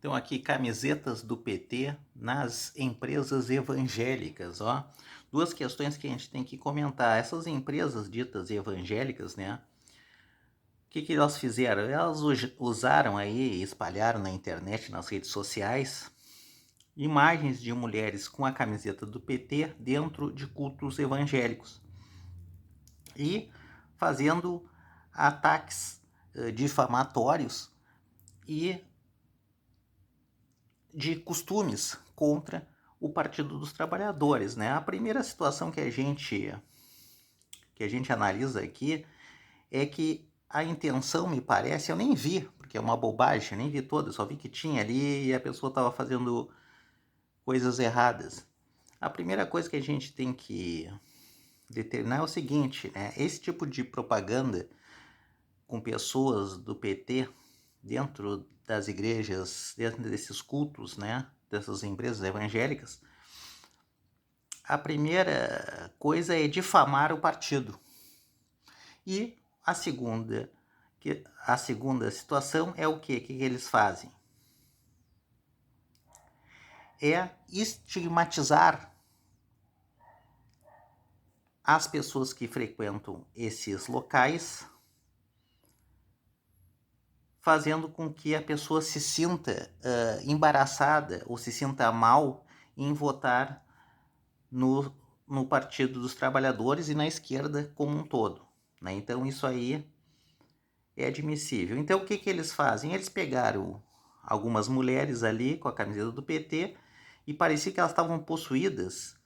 Então aqui camisetas do PT nas empresas evangélicas, ó. Duas questões que a gente tem que comentar. Essas empresas ditas evangélicas, né? O que elas fizeram? Elas usaram aí, espalharam na internet, nas redes sociais, imagens de mulheres com a camiseta do PT dentro de cultos evangélicos e fazendo ataques difamatórios e de costumes contra o Partido dos Trabalhadores, né? A primeira situação que a gente analisa aqui é que a intenção, me parece, eu nem vi, porque é uma bobagem, nem vi toda, eu só vi que tinha ali e a pessoa estava fazendo coisas erradas. A primeira coisa que a gente tem que determinar é o seguinte, né? Esse tipo de propaganda com pessoas do PT dentro das igrejas, dentro desses cultos, né, dessas empresas evangélicas, a primeira coisa é difamar o partido. E a segunda situação é o quê? O que eles fazem? É estigmatizar as pessoas que frequentam esses locais, fazendo com que a pessoa se sinta embaraçada ou se sinta mal em votar no Partido dos Trabalhadores e na esquerda como um todo, né? Então isso aí é admissível. Então o que eles fazem? Eles pegaram algumas mulheres ali com a camiseta do PT e parecia que elas estavam possuídas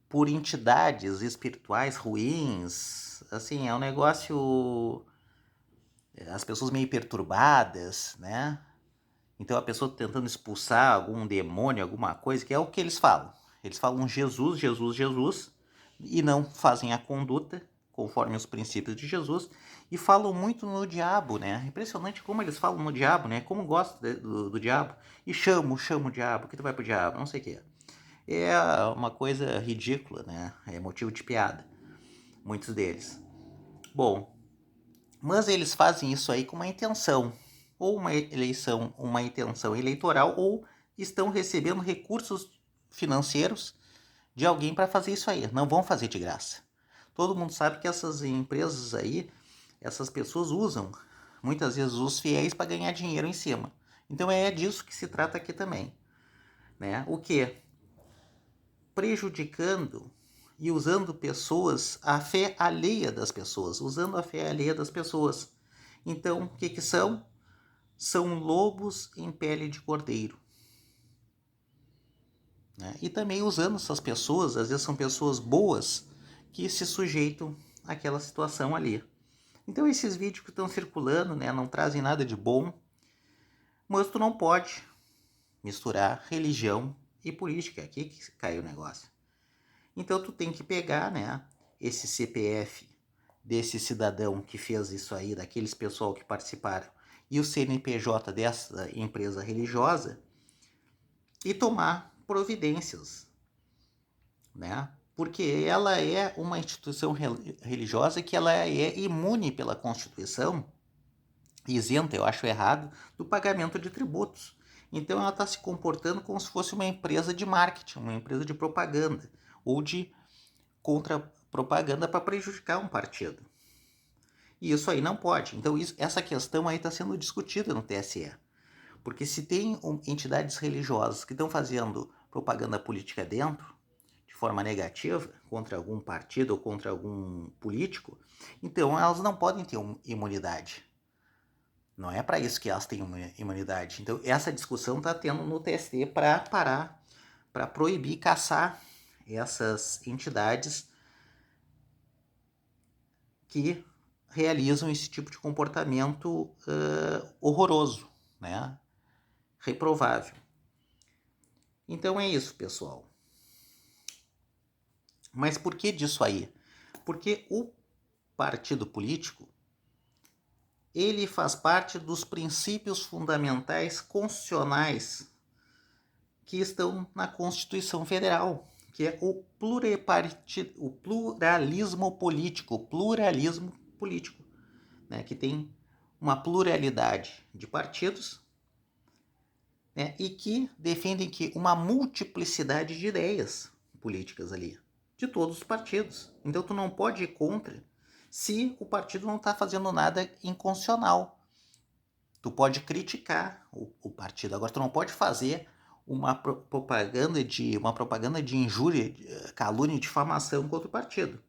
por entidades espirituais ruins. Assim, é um negócio... As pessoas meio perturbadas, né? Então a pessoa tentando expulsar algum demônio, alguma coisa, que é o que eles falam. Eles falam Jesus, Jesus, Jesus, e não fazem a conduta conforme os princípios de Jesus, e falam muito no diabo, né? Impressionante como eles falam no diabo, né? Como gostam do diabo. E chama o diabo, que tu vai pro diabo, não sei o que. É uma coisa ridícula, né? É motivo de piada, muitos deles. Bom, mas eles fazem isso aí com uma intenção, ou uma intenção eleitoral, ou estão recebendo recursos financeiros de alguém para fazer isso aí. Não vão fazer de graça. Todo mundo sabe que essas empresas aí, essas pessoas usam muitas vezes os fiéis para ganhar dinheiro em cima. Então é disso que se trata aqui também, né? O que? Prejudicando e usando pessoas, a fé alheia das pessoas, usando a fé alheia das pessoas. Então, o que são? São lobos em pele de cordeiro. Né? E também usando essas pessoas, às vezes são pessoas boas, que se sujeitam àquela situação ali. Então esses vídeos que estão circulando, né, não trazem nada de bom, mas tu não pode misturar religião e política, aqui que caiu o negócio. Então tu tem que pegar, né, esse CPF desse cidadão que fez isso aí, daqueles pessoal que participaram, e o CNPJ dessa empresa religiosa, e tomar providências, né? Porque ela é uma instituição religiosa que ela é imune pela Constituição, isenta, eu acho errado, do pagamento de tributos. Então ela está se comportando como se fosse uma empresa de marketing, uma empresa de propaganda, ou de contra-propaganda para prejudicar um partido. E isso aí não pode. Então essa questão aí está sendo discutida no TSE. Porque se tem entidades religiosas que estão fazendo propaganda política dentro, de forma negativa, contra algum partido ou contra algum político, então elas não podem ter imunidade. Não é para isso que elas têm imunidade. Então essa discussão está tendo no TSE para parar, para proibir, caçar essas entidades que realizam esse tipo de comportamento horroroso, né? Reprovável. Então é isso, pessoal. Mas por que disso aí? Porque o partido político, ele faz parte dos princípios fundamentais constitucionais que estão na Constituição Federal, que é o pluralismo político, né, que tem uma pluralidade de partidos, né, e que defendem que uma multiplicidade de ideias políticas ali, de todos os partidos. Então tu não pode ir contra se o partido não está fazendo nada inconstitucional. Tu pode criticar o partido, agora tu não pode fazer uma propaganda de injúria, calúnia e difamação contra o partido.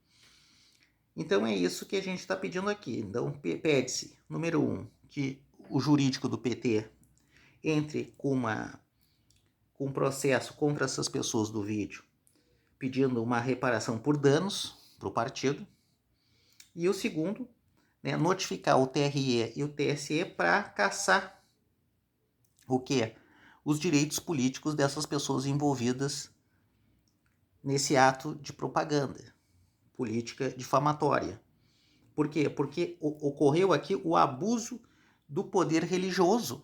Então é isso que a gente está pedindo aqui. Então pede-se, número 1, que o jurídico do PT entre com um processo contra essas pessoas do vídeo, pedindo uma reparação por danos para o partido. E o segundo, né, notificar o TRE e o TSE para caçar o quê? Os direitos políticos dessas pessoas envolvidas nesse ato de propaganda política difamatória. Por quê? Porque ocorreu aqui o abuso do poder religioso.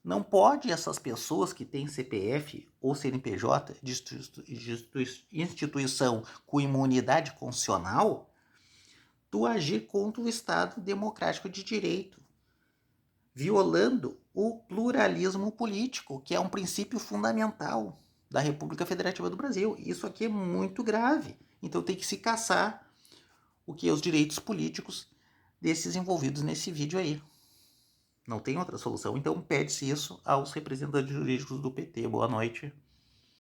Não pode essas pessoas que têm CPF ou CNPJ de instituição com imunidade constitucional, tu agir contra o Estado democrático de direito, violando o pluralismo político, que é um princípio fundamental da República Federativa do Brasil. Isso aqui é muito grave. Então tem que se caçar os direitos políticos desses envolvidos nesse vídeo aí. Não tem outra solução. Então pede-se isso aos representantes jurídicos do PT. Boa noite.